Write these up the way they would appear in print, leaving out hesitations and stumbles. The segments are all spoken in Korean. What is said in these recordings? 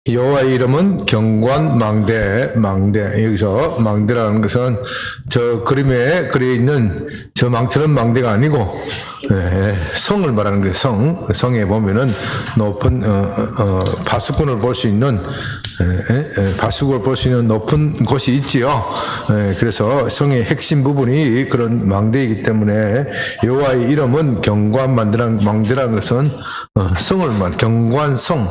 여호와의 이름은 경관망대, 망대. 여기서 망대라는 것은 저 그림에 그려 있는 저 망처럼 망대가 아니고 성을 말하는 거예요. 성에 보면은 높은 파수꾼을 볼 수 있는 파수꾼을 볼 수 있는 높은 곳이 있지요. 그래서 성의 핵심 부분이 그런 망대이기 때문에 여호와의 이름은 경관망대라는 것은 성을 말 경관성.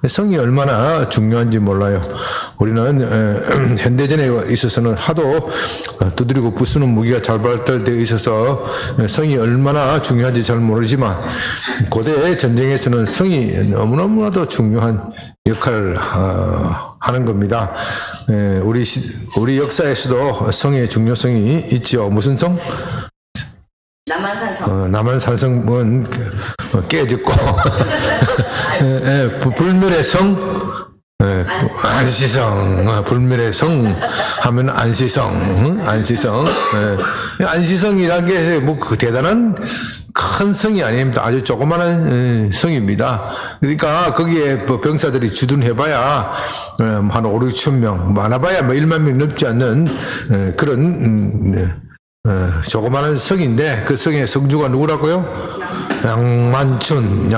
성이 얼마나 중요한지 몰라요. 우리는 현대전에 있어서는 하도 두드리고 부수는 무기가 잘 발달되어 있어서 성이 얼마나 중요한지 잘 모르지만 고대 전쟁에서는 성이 너무나도 중요한 역할을 하는 겁니다. 우리 역사에서도 성의 중요성이 있죠. 무슨 성? 남한산성. 남한산성은 깨졌고 불멸의 성, 안시성, 불멸의 성 하면 안시성. 안시성이라는 게 뭐 그 대단한 큰 성이 아닙니다. 아주 조그마한 성입니다. 그러니까 거기에 병사들이 주둔해봐야 한 5, 6천 명, 많아봐야 뭐 1만 명 넘지 않는 그런 조그마한 성인데 그 성의 성주가 누구라고요? 양만춘.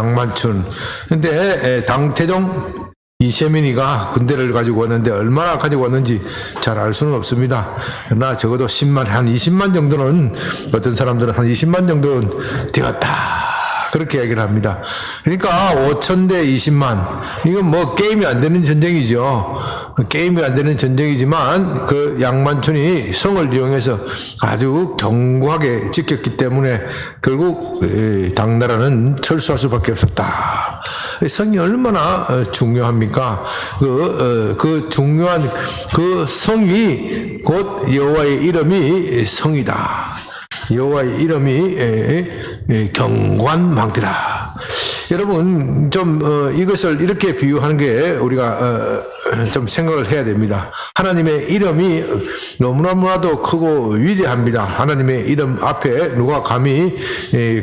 근데 당태종 이세민이가 군대를 가지고 왔는데 얼마나 가지고 왔는지 잘 알 수는 없습니다. 그러나 적어도 10만, 한 20만 정도는, 어떤 사람들은 한 20만 정도는 되었다. 그렇게 얘기를 합니다. 그러니까 5,000대 20만. 이건 뭐 게임이 안 되는 전쟁이죠. 게임이 안 되는 전쟁이지만 그 양만춘이 성을 이용해서 아주 견고하게 지켰기 때문에 결국 당나라는 철수할 수밖에 없었다. 성이 얼마나 중요합니까? 그 중요한 그 성이 곧 여호와의 이름이 성이다. 여호와의 이름이 경관망대라. 여러분 좀 이것을 이렇게 비유하는 게 우리가 좀 생각을 해야 됩니다. 하나님의 이름이 너무나도 크고 위대합니다. 하나님의 이름 앞에 누가 감히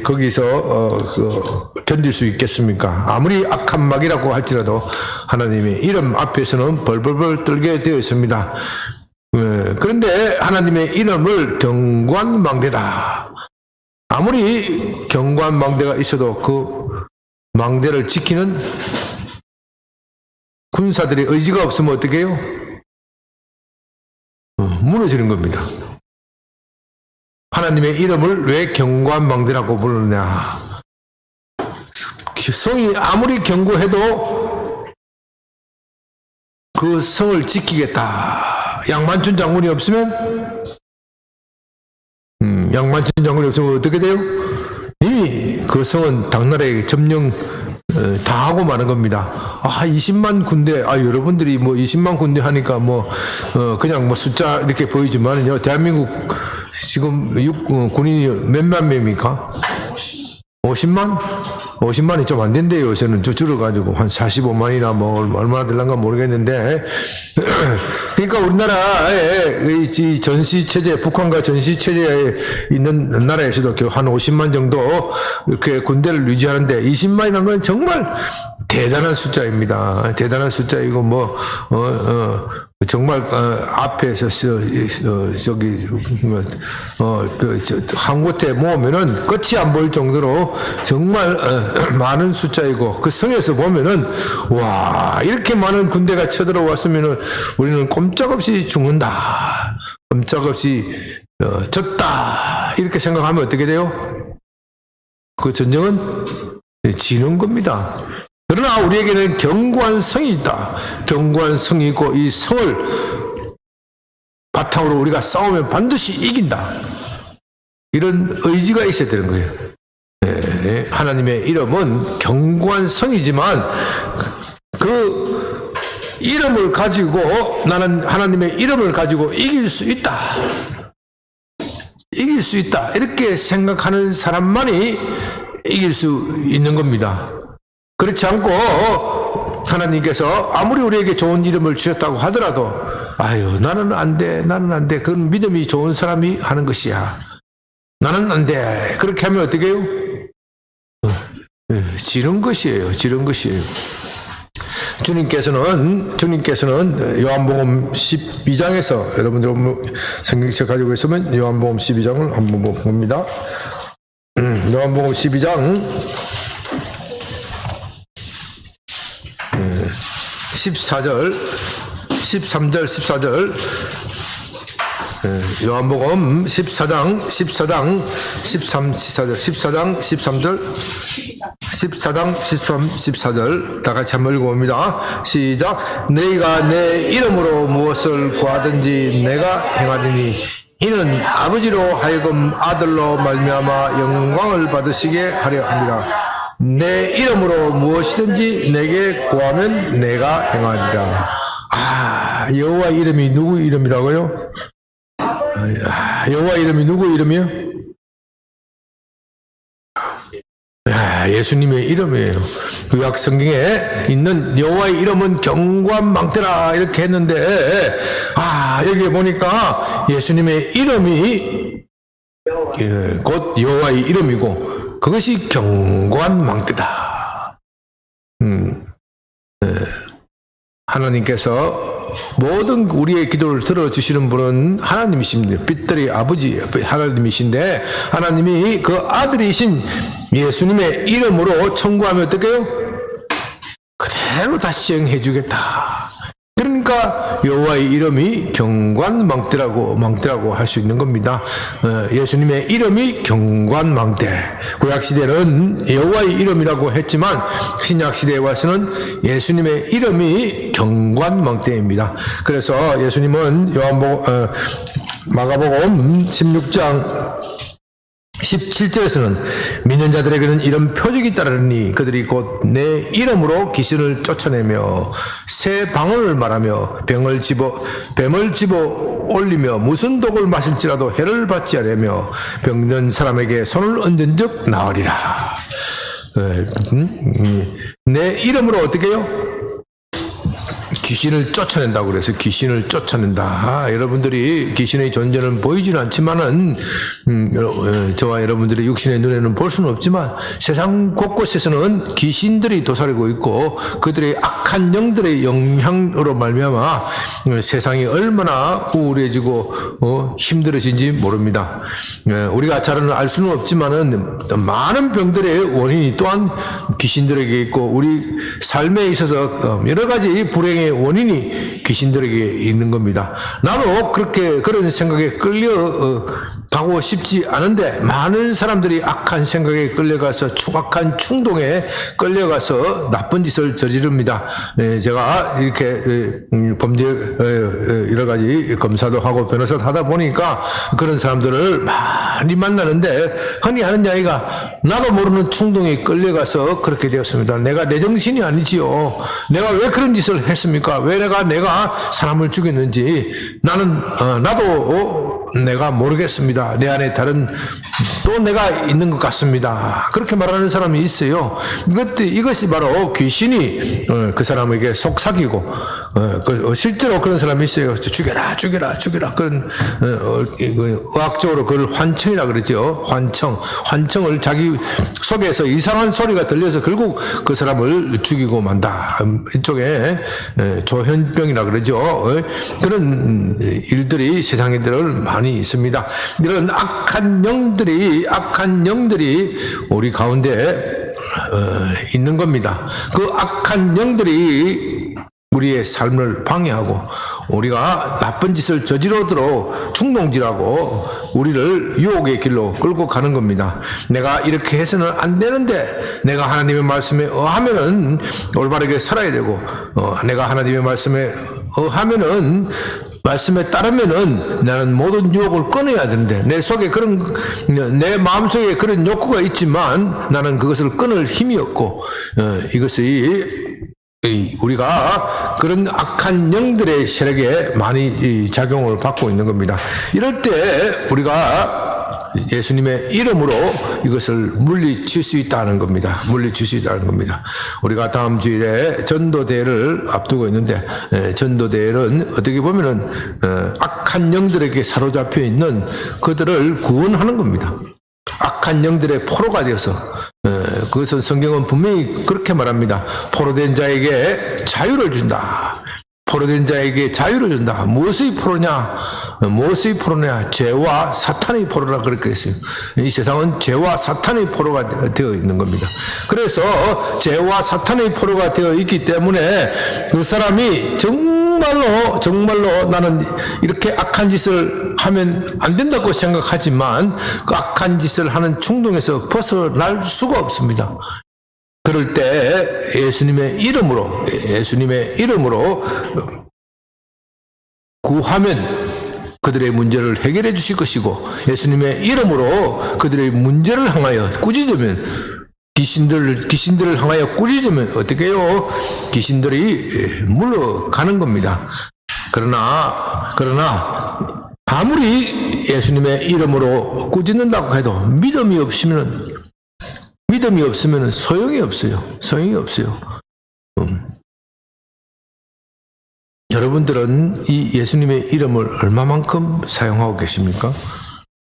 거기서 견딜 수 있겠습니까? 아무리 악한 막이라고 할지라도 하나님의 이름 앞에서는 벌벌벌 떨게 되어 있습니다. 그런데 하나님의 이름을 경관망대다. 아무리 경관망대가 있어도 그 망대를 지키는 군사들의 의지가 없으면 어떻게 해요? 무너지는 겁니다. 하나님의 이름을 왜 경관망대라고 부르느냐? 성이 아무리 견고해도 그 성을 지키겠다. 양만춘 장군이 없으면 어떻게 돼요? 이미 그 성은 당나라에게 점령 다 하고 마는 겁니다. 20만 군대, 여러분들이 뭐 20만 군대 하니까 그냥 뭐 숫자 이렇게 보이지만요. 대한민국 지금 군인이 몇만 명입니까? 50만? 50만이 좀 안 된대요. 요새는 줄여가지고 한 45만이나 뭐 얼마나 될란가 모르겠는데. 그러니까 우리나라의 이 전시체제, 북한과 전시체제에 있는 나라에서도 한 50만 정도 이렇게 군대를 유지하는데 20만이라는 건 정말 대단한 숫자입니다. 대단한 숫자이고 정말 앞에서 한 곳에 모으면은 끝이 안 보일 정도로 정말 많은 숫자이고 그 성에서 보면은 와 이렇게 많은 군대가 쳐들어왔으면은 우리는 꼼짝없이 죽는다. 꼼짝없이 졌다. 이렇게 생각하면 어떻게 돼요? 그 전쟁은 지는 겁니다. 그러나 우리에게는 견고한 성이 있다. 견고한 성이 있고 이 성을 바탕으로 우리가 싸우면 반드시 이긴다. 이런 의지가 있어야 되는 거예요. 하나님의 이름은 견고한 성이지만 그 이름을 가지고 나는 하나님의 이름을 가지고 이길 수 있다. 이길 수 있다. 이렇게 생각하는 사람만이 이길 수 있는 겁니다. 그렇지 않고 하나님께서 아무리 우리에게 좋은 이름을 주셨다고 하더라도 나는 안 돼. 그건 믿음이 좋은 사람이 하는 것이야. 나는 안 돼. 그렇게 하면 어떻게 해요? 지른 것이에요. 주님께서는 요한복음 12장에서 여러분들 성경책 가지고 있으면 요한복음 12장을 한번 봅니다. 요한복음 12장 14절 13절 14절 요한복음 14장 13, 14절 다 같이 한번 읽어봅니다. 시작. 너희가 내 이름으로 무엇을 구하든지 내가 행하리니 이는 아버지로 하여금 아들로 말미암아 영광을 받으시게 하려 합니다. 내 이름으로 무엇이든지 내게 구하면 내가 행하리라. 여호와 이름이 누구 이름이라고요? 여호와 이름이 누구 이름이요? 예수님의 이름이에요. 구약 성경에 있는 여호와의 이름은 경관망대라 이렇게 했는데 여기 보니까 예수님의 이름이 곧 여호와의 이름이고 그것이 경관망대다. 하나님께서 모든 우리의 기도를 들어주시는 분은 하나님이십니다. 빛들의 아버지 하나님이신데 하나님이 그 아들이신 예수님의 이름으로 청구하면 어떡해요? 그대로 다 시행해 주겠다. 그러니까 여호와의 이름이 경관망대라고 할 수 있는 겁니다. 예수님의 이름이 경관망대. 구약시대는 여호와의 이름이라고 했지만 신약시대에 와서는 예수님의 이름이 경관망대입니다. 그래서 예수님은 마가복음 16장 17절에서는 믿는 자들에게는 이런 표적이 따르니 그들이 곧 내 이름으로 귀신을 쫓아내며 새 방언을 말하며 뱀을 집어 올리며 무슨 독을 마실지라도 해를 받지 않으며 병든 사람에게 손을 얹은 즉 나으리라. 내 이름으로 어떻게 해요? 귀신을 쫓아낸다고 그래서 귀신을 쫓아낸다. 여러분들이 귀신의 존재는 보이지는 않지만은 저와 여러분들의 육신의 눈에는 볼 수는 없지만 세상 곳곳에서는 귀신들이 도사리고 있고 그들의 악한 영들의 영향으로 말미암아 세상이 얼마나 우울해지고 힘들어진지 모릅니다. 우리가 잘 알 수는 없지만은 많은 병들의 원인이 또한 귀신들에게 있고 우리 삶에 있어서 여러 가지 불행의 원인이 귀신들에게 있는 겁니다. 나도 그런 생각에 끌려가고 싶지 않은데 많은 사람들이 악한 생각에 끌려가서 악한 충동에 끌려가서 나쁜 짓을 저지릅니다. 제가 이렇게 범죄 여러 가지 검사도 하고 변호사도 하다 보니까 그런 사람들을 많이 만나는데 흔히 하는 이야기가 나도 모르는 충동에 끌려가서 그렇게 되었습니다. 내가 내 정신이 아니지요. 내가 왜 그런 짓을 했습니까? 왜 내가 사람을 죽였는지 나도 내가 모르겠습니다. 내 안에 다른 또 내가 있는 것 같습니다. 그렇게 말하는 사람이 있어요. 이것이 바로 귀신이 그 사람에게 속삭이고 실제로 그런 사람이 있어요. 죽여라. 그런 의학적으로 그걸 환청이라 그러죠. 환청을 자기 속에서 이상한 소리가 들려서 결국 그 사람을 죽이고 만다. 이쪽에 조현병이라 그러죠. 그런 일들이 세상에 많이 있습니다. 이런 악한 영들이 우리 가운데 있는 겁니다. 그 악한 영들이 우리의 삶을 방해하고 우리가 나쁜 짓을 저지르도록 충동질하고 우리를 유혹의 길로 끌고 가는 겁니다. 내가 이렇게 해서는 안 되는데 내가 하나님의 말씀에 의하면은 올바르게 살아야 되고 내가 하나님의 말씀에 의하면은 말씀에 따르면은 나는 모든 유혹을 끊어야 되는데 내 마음속에 그런 욕구가 있지만 나는 그것을 끊을 힘이 없고 이것이 우리가 그런 악한 영들의 세력에 많이 작용을 받고 있는 겁니다. 이럴 때 우리가 예수님의 이름으로 이것을 물리칠 수 있다는 겁니다. 우리가 다음 주일에 전도대회를 앞두고 있는데 전도대회는 어떻게 보면은 악한 영들에게 사로잡혀 있는 그들을 구원하는 겁니다. 악한 영들의 포로가 되어서 그것은 성경은 분명히 그렇게 말합니다. 포로된 자에게 자유를 준다. 포로된 자에게 자유를 준다. 무엇의 포로냐? 무엇의 포로냐? 죄와 사탄의 포로라 그렇게 했어요. 이 세상은 죄와 사탄의 포로가 되어 있는 겁니다. 그래서 죄와 사탄의 포로가 되어 있기 때문에 그 사람이 정말로 나는 이렇게 악한 짓을 하면 안 된다고 생각하지만 그 악한 짓을 하는 충동에서 벗어날 수가 없습니다. 그럴 때 예수님의 이름으로 구하면 그들의 문제를 해결해 주실 것이고, 예수님의 이름으로 그들의 문제를 향하여 꾸짖으면, 귀신들을 향하여 꾸짖으면 어떻게 해요? 귀신들이 물러가는 겁니다. 그러나 아무리 예수님의 이름으로 꾸짖는다고 해도 믿음이 없으면 소용이 없어요. 여러분들은 이 예수님의 이름을 얼마만큼 사용하고 계십니까?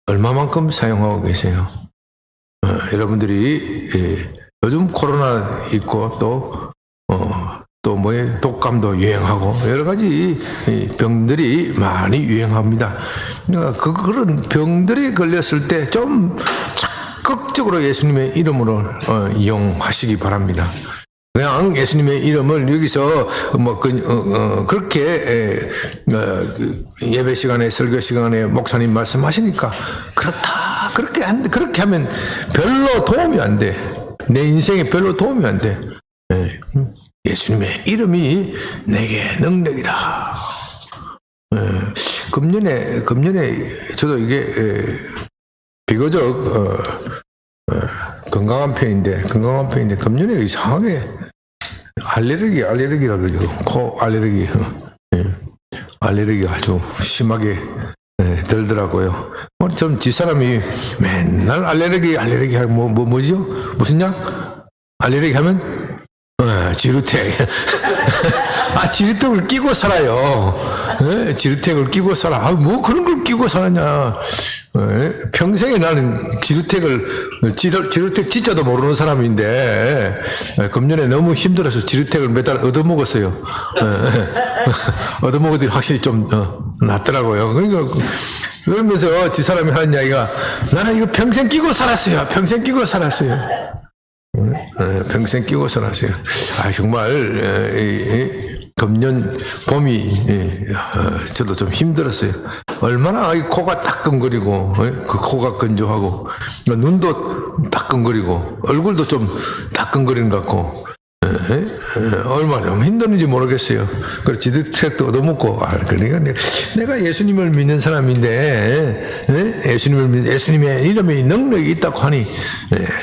얼마만큼 사용하고 계세요? 여러분들이 요즘 코로나 있고 또 독감도 유행하고 여러 가지 병들이 많이 유행합니다. 그러니까 그런 병들이 걸렸을 때 좀 적극적으로 예수님의 이름으로 이용하시기 바랍니다. 그냥 예수님의 이름을 여기서 그렇게 예배 시간에 설교 시간에 목사님 말씀하시니까 그렇다 그렇게 하면 별로 도움이 안 돼. 내 인생에 별로 도움이 안 돼. 예수님의 이름이 내게 능력이다. 금년에 저도 이게 비교적 건강한 편인데 금년에 이상하게 알레르기라 그러죠. 코 알레르기. 알레르기가 아주 심하게 들더라고요. 좀 집사람이 맨날 알레르기 하면 뭐죠? 무슨 약? 알레르기 하면 지루택. 지루택을 끼고 살아요. 지루택을 끼고 살아. 뭐 그런 걸 끼고 살았냐. 평생에 나는 지루택 진짜도 모르는 사람인데 금년에 너무 힘들어서 지루택을 몇 달 얻어먹었어요. 얻어먹었더니 확실히 좀 낫더라고요. 그러면서 집사람이 하는 이야기가 나는 이거 평생 끼고 살았어요. 평생 끼고 살았어요. 정말 금년 봄이 저도 좀 힘들었어요. 얼마나 코가 따끔거리고 그 코가 건조하고 눈도 따끔거리고 얼굴도 좀 따끔거리는 것 같고 얼마나 힘드는지 모르겠어요. 그래서 지드트랙도 얻어먹고 그러니까 내가 예수님을 믿는 사람인데 예수님의 이름에 능력이 있다고 하니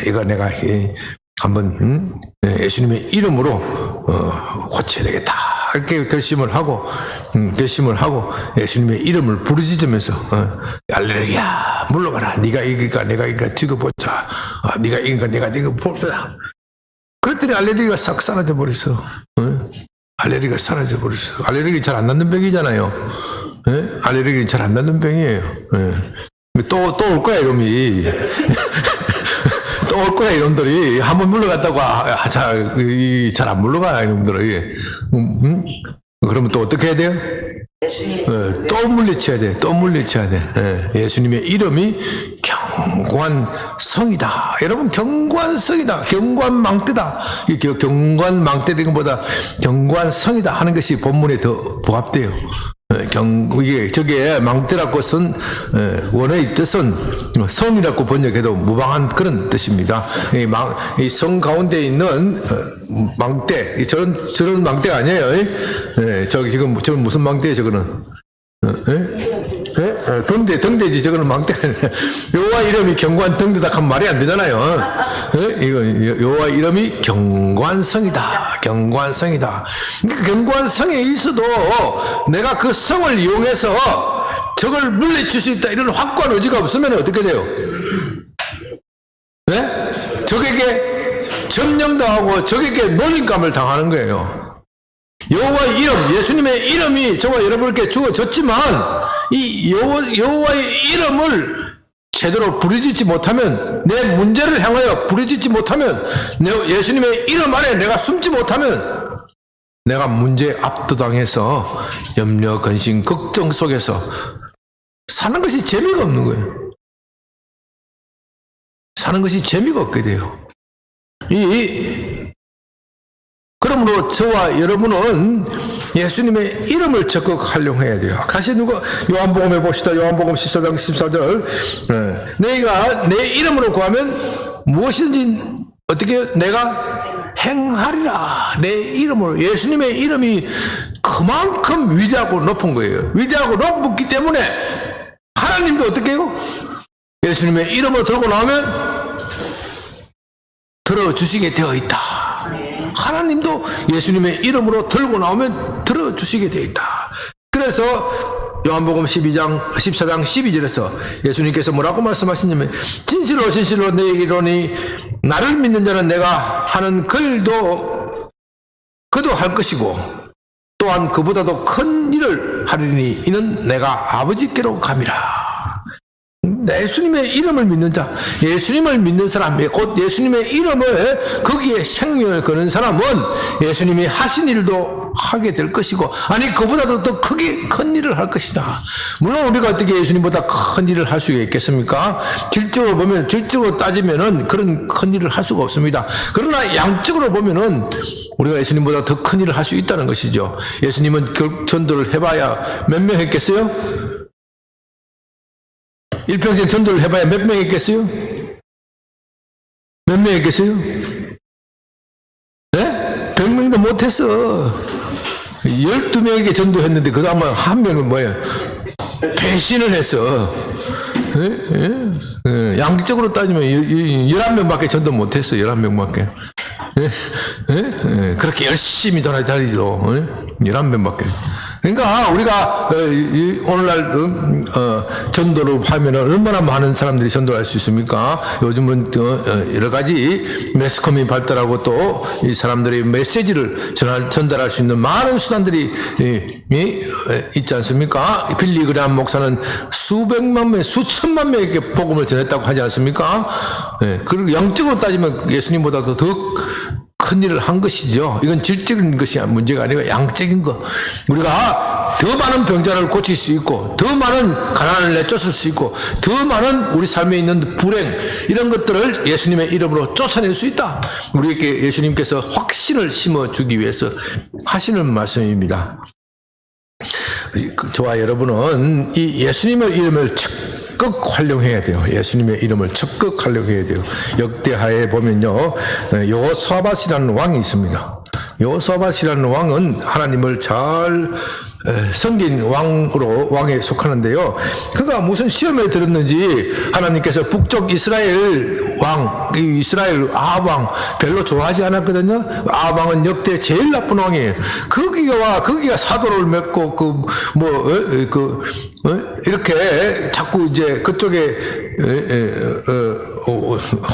이거 내가 한번 예수님의 이름으로 고쳐야 되겠다. 이렇게 결심을 하고 예수님의 이름을 부르짖으면서 알레르기야 물러가라. 네가 이기니까 내가 이기니까 찍어보자. 네가 이기니까 내가 보자. 그랬더니 알레르기가 싹 사라져 버렸어. 알레르기가 사라져 버렸어. 알레르기 잘 안 낫는 병이잖아요. 알레르기 잘 안 낫는 병이에요. 또 올 거야 이놈이. 또 올 거야 이놈들이. 한번 물러갔다고 잘 안 물러가 이놈들이. 그러면 또 어떻게 해야 돼요? 또 물리쳐야 돼. 예수님의 이름이 경관성이다. 여러분 경관성이다. 경관망대다. 경관망대라는 것보다 경관성이다 하는 것이 본문에 더 부합돼요. 저게 망대라고 쓴 원어의 뜻은 성이라고 번역해도 무방한 그런 뜻입니다. 이 성 가운데 있는 망대, 저런 망대가 아니에요. 저는 무슨 망대예요, 저거는? 등대지, 저거는 망대가 아니에요. 여호와 이름이 경관등대다 하면 말이 안 되잖아요. 이거 여호와 이름이 경관성이다. 그러니까 경관성에 있어도 내가 그 성을 이용해서 저걸 물리칠 수 있다. 이런 확고한 의지가 없으면 어떻게 돼요? 적에게 점령당하고 적에게 놀림감을 당하는 거예요. 여호와의 이름, 예수님의 이름이 저와 여러분께 주어졌지만 이 여호와의 이름을 제대로 부르짖지 못하면, 내 문제를 향하여 부르짖지 못하면, 내 예수님의 이름 안에 내가 숨지 못하면 내가 문제에 압도당해서 염려, 근심, 걱정 속에서 사는 것이 재미가 없는 거예요. 사는 것이 재미가 없게 돼요. 그러므로 저와 여러분은 예수님의 이름을 적극 활용해야 돼요. 다시 요한복음에 봅시다. 요한복음 14장 14절. 너희가 내 이름으로 구하면 무엇이든지 어떻게 내가 행하리라. 내 이름으로. 예수님의 이름이 그만큼 위대하고 높은 거예요. 위대하고 높기 때문에 하나님도 어떻게 해요? 예수님의 이름을 들고 나오면 들어주시게 되어 있다. 하나님도 예수님의 이름으로 들고 나오면 들어주시게 되어 있다. 그래서 요한복음 14장 12절에서 예수님께서 뭐라고 말씀하시냐면, 진실로 진실로 내게 이르노니 나를 믿는 자는 내가 하는 그 일도 그도 할 것이고 또한 그보다도 큰 일을 하리니 이는 내가 아버지께로 감이라. 예수님의 이름을 믿는 자, 예수님을 믿는 사람, 곧 예수님의 이름을 거기에 생명을 거는 사람은 예수님이 하신 일도 하게 될 것이고, 아니 그보다도 더 크게 큰 일을 할 것이다. 물론 우리가 어떻게 예수님보다 큰 일을 할 수가 있겠습니까? 질적으로 보면, 질적으로 따지면은 그런 큰 일을 할 수가 없습니다. 그러나 양적으로 보면은 우리가 예수님보다 더 큰 일을 할 수 있다는 것이죠. 예수님은 전도를 해봐야 몇 명 했겠어요? 일평생 전도를 해봐야 몇 명 했겠어요? 몇 명 했겠어요? 네? 100명도 못했어. 12명에게 전도했는데 그 다음에 한 명은 뭐예요? 배신을 했어. 양적으로 따지면 11명밖에 전도 못했어. 11명밖에. 그렇게 열심히 다니죠. 11명밖에. 그러니까 우리가 오늘날 전도를 하면 얼마나 많은 사람들이 전도할 수 있습니까? 요즘은 여러 가지 매스컴이 발달하고 또 이 사람들이 메시지를 전달할 수 있는 많은 수단들이 있지 않습니까? 빌리 그레함 목사는 수백만 명, 수천만 명에게 복음을 전했다고 하지 않습니까? 그리고 영적으로 따지면 예수님보다도 더 큰 일을 한 것이죠. 이건 질적인 것이 문제가 아니고 양적인 것. 우리가 더 많은 병자를 고칠 수 있고, 더 많은 가난을 내쫓을 수 있고, 더 많은 우리 삶에 있는 불행, 이런 것들을 예수님의 이름으로 쫓아낼 수 있다. 우리에게 예수님께서 확신을 심어주기 위해서 하시는 말씀입니다. 저와 여러분은 이 예수님의 이름을 적극 활용해야 돼요. 예수님의 이름을 적극 활용해야 돼요. 역대하에 보면요, 여호사밧이라는 왕이 있습니다. 여호사밧이라는 왕은 하나님을 잘 섬긴 왕에 속하는데요. 그가 무슨 시험에 들었는지 하나님께서 북쪽 이스라엘 왕, 이스라엘 아합 왕 별로 좋아하지 않았거든요. 아합 왕은 역대 제일 나쁜 왕이에요. 거기가 사도를 맺고 이렇게 자꾸 이제 그쪽에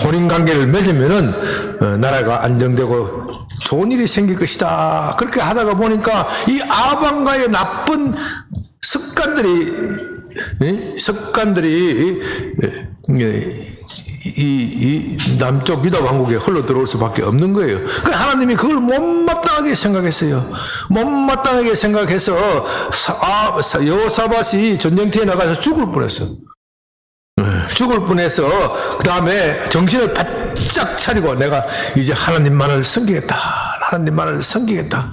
혼인 관계를 맺으면은 나라가 안정되고 좋은 일이 생길 것이다. 그렇게 하다가 보니까 이 아합 왕과의 나쁜 습관들이 이 남쪽 유다 왕국에 흘러 들어올 수밖에 없는 거예요. 하나님이 그걸 못마땅하게 생각했어요. 못마땅하게 생각해서 여호사밧이 전쟁터에 나가서 죽을 뻔했어. 죽을 뻔해서 그 다음에 정신을 바짝 차리고 내가 이제 하나님만을 섬기겠다. 하나님만을 섬기겠다.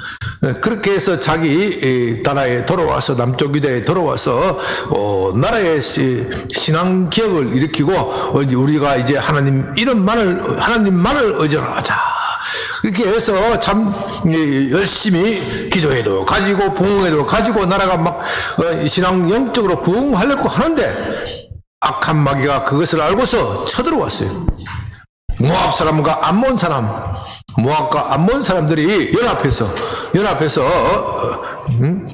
그렇게 해서 자기 나라에 돌아와서 남쪽 유다에 돌아와서 나라의 신앙 개혁을 일으키고 우리가 이제 하나님만을 의존하자. 그렇게 해서 참 열심히 기도해도 가지고 부흥해도 가지고 나라가 막 신앙 영적으로 부흥하려고 하는데 악한 마귀가 그것을 알고서 쳐들어왔어요. 모압 사람과 암몬 사람, 모압과 암몬 사람들이 연합해서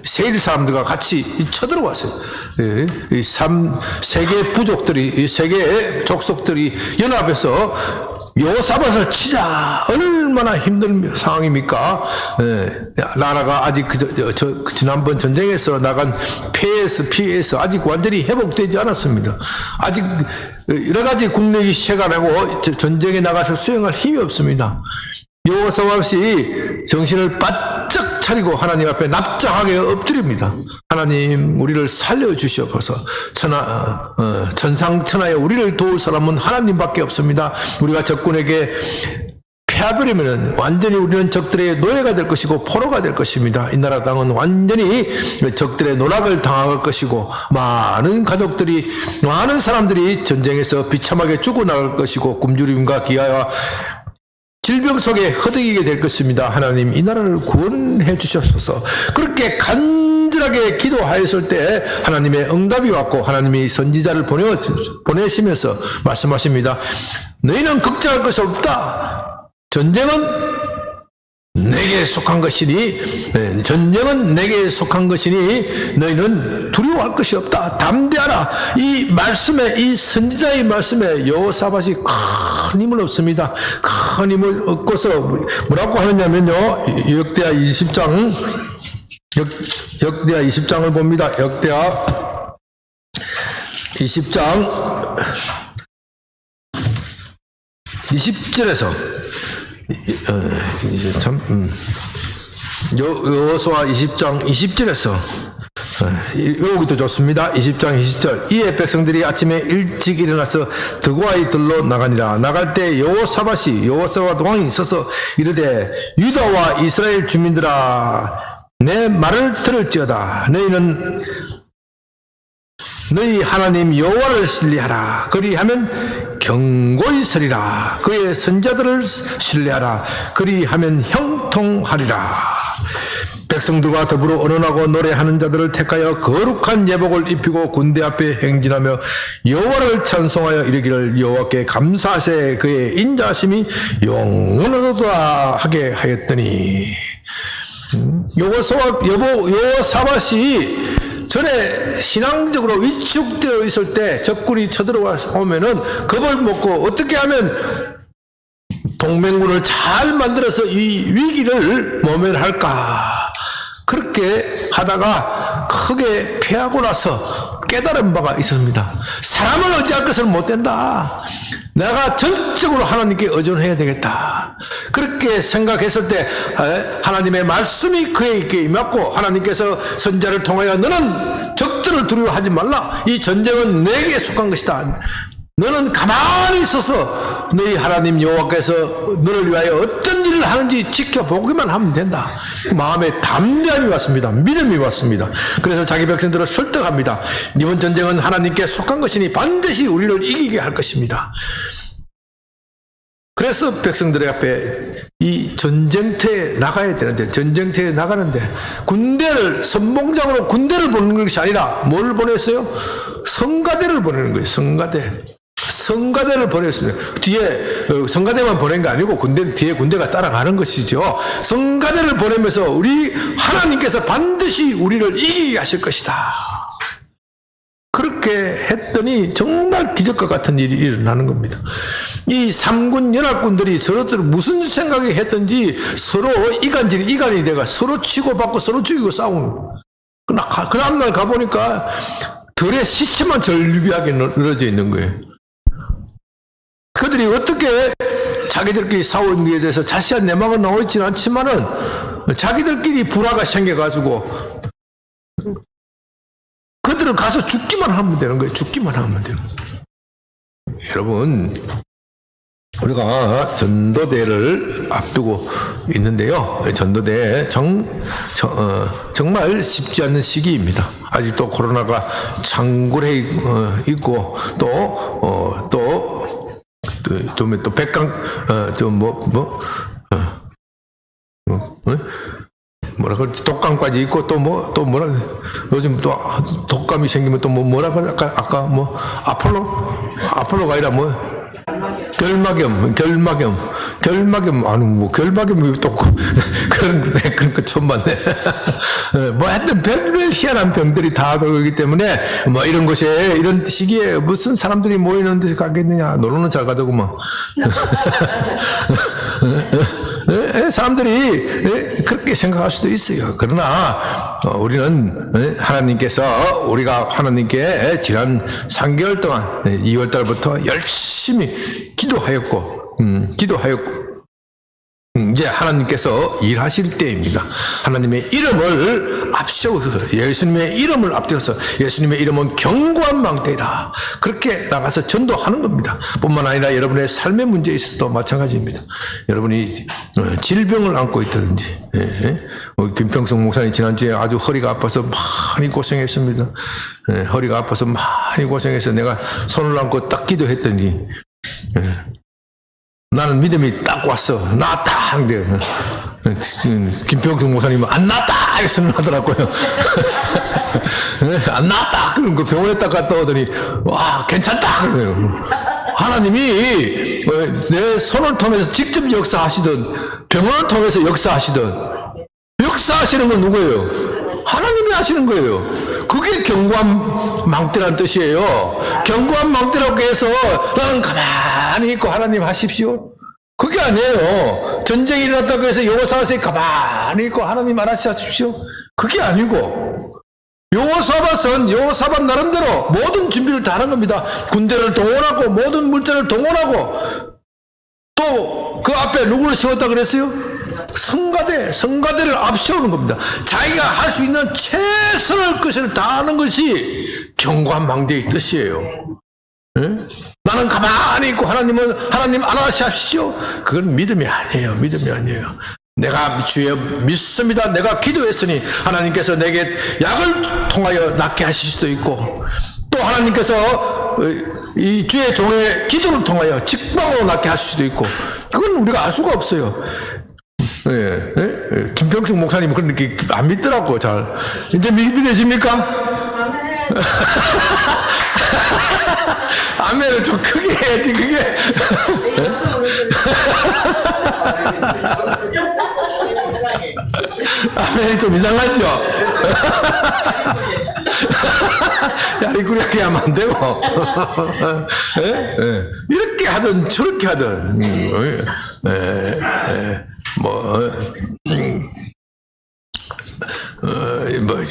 세일 사람들과 같이 쳐들어왔어요. 세계 부족들이, 세계 족속들이 연합해서 여호사밧을 치자. 얼마나 힘든 상황입니까? 나라가 아직 지난번 전쟁에서 나간 피해에서 아직 완전히 회복되지 않았습니다. 아직 여러 가지 국력이 쇠가라고 전쟁에 나가서 수행할 힘이 없습니다. 여호사와 없이 정신을 바짝 차리고 하나님 앞에 납작하게 엎드립니다. 하나님, 우리를 살려주시옵소서. 천상천하에 우리를 도울 사람은 하나님밖에 없습니다. 우리가 적군에게 패해버리면 완전히 우리는 적들의 노예가 될 것이고 포로가 될 것입니다. 이 나라 땅은 완전히 적들의 노락을 당할 것이고 많은 가족들이, 많은 사람들이 전쟁에서 비참하게 죽어나갈 것이고 굶주림과 기아와 질병 속에 허덕이게 될 것입니다. 하나님, 이 나라를 구원해 주시옵소서. 그렇게 간절하게 기도하였을 때 하나님의 응답이 왔고 하나님이 선지자를 보내시면서 말씀하십니다. 너희는 걱정할 것이 없다. 전쟁은 내게 속한 것이니 너희는 두려워할 것이 없다. 담대하라. 이 말씀에, 이 선지자의 말씀에 여호사밧이 큰 힘을 얻습니다. 큰 힘을 얻고서 뭐라고 하느냐면요, 역대하 20장을 봅니다. 역대하 20장 20절에서 여호수아 20장 20절에서 여기도 좋습니다. 20장 20절. 이에 백성들이 아침에 일찍 일어나서 드고아의 들로 나가니라. 나갈 때 여호사밧이 여호사밧 왕이 서서 이르되 유다와 이스라엘 주민들아, 내 말을 들을지어다. 너희는 너희 하나님 여호와를 신뢰하라. 그리하면 경고히 서리라. 그의 선자들을 신뢰하라. 그리하면 형통하리라. 백성들과 더불어 언언하고 노래하는 자들을 택하여 거룩한 예복을 입히고 군대 앞에 행진하며 여호와를 찬송하여 이르기를 여호와께 감사하세. 그의 인자하심이 영원하도다 하게 하였더니, 여호사밧이 전에 신앙적으로 위축되어 있을 때 적군이 쳐들어오면은 겁을 먹고 어떻게 하면 동맹군을 잘 만들어서 이 위기를 모면할까, 그렇게 하다가 크게 패하고 나서 깨달은 바가 있었습니다. 사람을 의지할 것은 못 된다. 내가 전적으로 하나님께 의존해야 되겠다. 그렇게 생각했을 때 하나님의 말씀이 그에게 임했고 하나님께서 선자를 통하여 너는 적들을 두려워하지 말라. 이 전쟁은 내게 속한 것이다. 너는 가만히 있어서 너희 하나님 여호와께서 너를 위하여 어떤 일을 하는지 지켜보기만 하면 된다. 마음에 담대함이 왔습니다. 믿음이 왔습니다. 그래서 자기 백성들을 설득합니다. 이번 전쟁은 하나님께 속한 것이니 반드시 우리를 이기게 할 것입니다. 그래서 백성들의 앞에 이 전쟁터에 나가야 되는데, 전쟁터에 나가는데 군대를, 선봉장으로 군대를 보내는 것이 아니라 뭘 보냈어요? 성가대를 보내는 거예요. 성가대를 보냈습니다. 뒤에 성가대만 보낸 게 아니고 뒤에 군대가 따라가는 것이죠. 성가대를 보내면서 우리 하나님께서 반드시 우리를 이기게 하실 것이다. 그렇게 했더니 정말 기적과 같은 일이 일어나는 겁니다. 이 3군 연합군들이 서로들 무슨 생각이 했던지 서로 이간이 돼가 서로 치고받고 서로 죽이고 싸우는. 그 다음날 가보니까 들의 시체만 절비하게 늘어져 있는 거예요. 그들이 어떻게 자기들끼리 싸우는지에 대해서 자세한 내막은 나와 있지는 않지만은 자기들끼리 불화가 생겨가지고 그들은 가서 죽기만 하면 되는 거예요. 죽기만 하면 되는 거예요. 여러분, 우리가 전도대를 앞두고 있는데요. 전도대 정말 쉽지 않는 시기입니다. 아직도 코로나가 창궐해 있고 또 백강 뭐라 그러지, 독감까지 있고 또 뭐라 요즘 또 독감이 생기면 또 뭐라 그래, 아까 뭐 아폴로가 아니라 결막염 아니 뭐 결막염이 또 그런 거 처음 봤네. 뭐 하여튼 별별 희한한 병들이 다 돌기 때문에 뭐 이런 곳에 이런 시기에 무슨 사람들이 모이는 데서 가겠느냐. 놀러는 잘 가더구만. 사람들이 그렇게 생각할 수도 있어요. 그러나 우리는 하나님께서 우리가 하나님께 지난 3개월 동안 2월 달부터 열심히 기도하였고 이제 하나님께서 일하실 때입니다. 하나님의 이름을 앞세워서 예수님의 이름을 앞세워서 예수님의 이름은 견고한 망대이다. 그렇게 나가서 전도하는 겁니다. 뿐만 아니라 여러분의 삶의 문제에 있어서도 마찬가지입니다. 여러분이 질병을 안고 있다든지 김평성 목사님 지난주에 아주 허리가 아파서 많이 고생했습니다. 허리가 아파서 많이 고생해서 내가 손을 안고 딱 기도했더니 나는 믿음이 딱 왔어. 나았다. 한데 김평성 목사님은 안 나았다. 이렇게 선언하더라고요. 안 나았다. 그럼 그 병원에 딱 갔다 오더니 와 괜찮다. 그래요. 하나님이 내 손을 통해서 직접 역사하시든 병원을 통해서 역사하시든 역사하시는 건 누구예요? 하나님이 하시는 거예요. 그게 견고한 망대라는 뜻이에요. 견고한 망대라고 해서 나는 가만히 있고 하나님 하십시오. 그게 아니에요. 전쟁이 일어났다고 해서 여호사밧이 가만히 있고 하나님 알아서 하십시오. 그게 아니고 여호사밧 나름대로 모든 준비를 다 하는 겁니다. 군대를 동원하고 모든 물자를 동원하고 또 그 앞에 누구를 세웠다 그랬어요? 성가대를 앞세우는 겁니다. 자기가 할 수 있는 최선을 것을 다하는 것이 견고한 망대의 뜻이에요. 나는 가만히 있고 하나님 알아서 하십시오. 그건 믿음이 아니에요. 믿음이 아니에요. 내가 주여 믿습니다. 내가 기도했으니 하나님께서 내게 약을 통하여 낫게 하실 수도 있고 또 하나님께서 이 주의 종의 기도를 통하여 직방으로 낫게 하실 수도 있고 그건 우리가 알 수가 없어요. 김평식 목사님은 그렇게 안 믿더라고 잘. 이제 믿으십니까? 아멘을 좀 크게 해야지 그게. 아멘이 좀 이상하죠? 야리꾸리하게 하면 안 되고. 이렇게 하든 저렇게 하든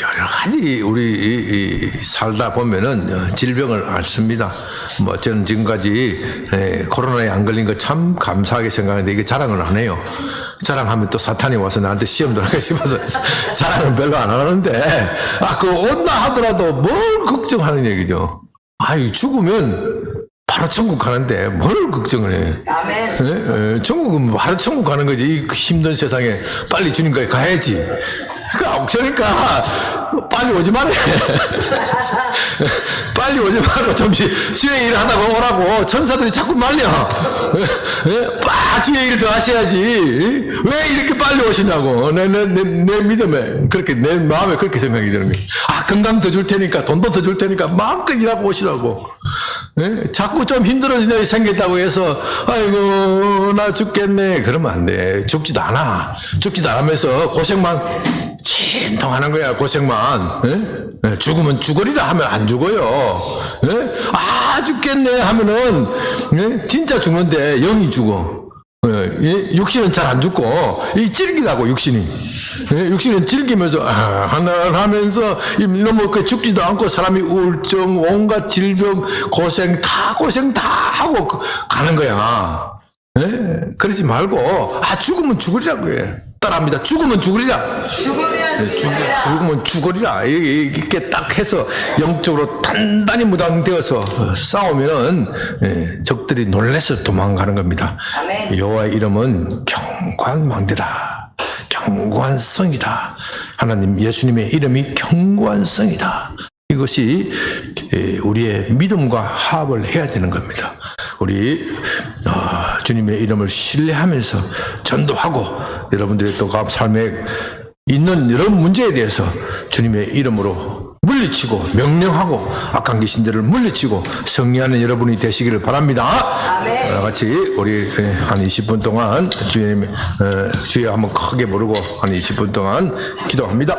여러 가지 우리 살다 보면은 질병을 앓습니다. 저는 지금까지 코로나에 안 걸린 거 참 감사하게 생각하는데 이게 자랑은 안 해요. 자랑하면 또 사탄이 와서 나한테 시험 들어가게 싶어서 자랑은 별로 안 하는데 그거 온다 하더라도 뭘 걱정하는 얘기죠. 죽으면 바로 천국 가는데 뭘 걱정을 해. 아멘. 천국은 바로 천국 가는 거지. 이 힘든 세상에 빨리 주님까지 가야지. 그러니까 빨리 오지 말래. 빨리 오지 말고 잠시 주의 일을 하다가 오라고 천사들이 자꾸 말려. 주의 일을 더 하셔야지. 왜 이렇게 빨리 오시냐고. 내 믿음에 그렇게 내 마음에 그렇게 생각이 드는 거예요. 건강 더 줄 테니까 돈도 더 줄 테니까 마음껏 일하고 오시라고. 자꾸 좀 힘들어진 일이 생겼다고 해서 아이고 나 죽겠네 그러면 안 돼. 죽지도 않으면서 고생만 진통하는 거야. 고생만. 죽으면 죽으리라 하면 안 죽어요. 죽겠네 하면은 진짜 죽는데 영이 죽어. 육신은 잘 안 죽고 이 질기다고 육신이. 육신은 즐기면서 하면서 너무 죽지도 않고 사람이 우울증 온갖 질병 고생 다 하고 가는 거야. 그러지 말고 죽으면 죽으리라고 해. 따라합니다. 죽으면 죽으리라. 죽으면 죽으리라. 이렇게 딱 해서 영적으로 단단히 무장되어서 싸우면은 적들이 놀라서 도망가는 겁니다. 여호와의 이름은 견고한 망대다. 견고한 성이다. 하나님 예수님의 이름이 견고한 성이다. 이것이 우리의 믿음과 합을 해야 되는 겁니다. 우리 주님의 이름을 신뢰하면서 전도하고 여러분들의 또 삶에 있는 여러 문제에 대해서 주님의 이름으로 물리치고 명령하고 악한 귀신들을 물리치고 승리하는 여러분이 되시기를 바랍니다. 아멘. 같이 우리 한 20분 동안 주님 주여 한번 크게 부르고 한 20분 동안 기도합니다.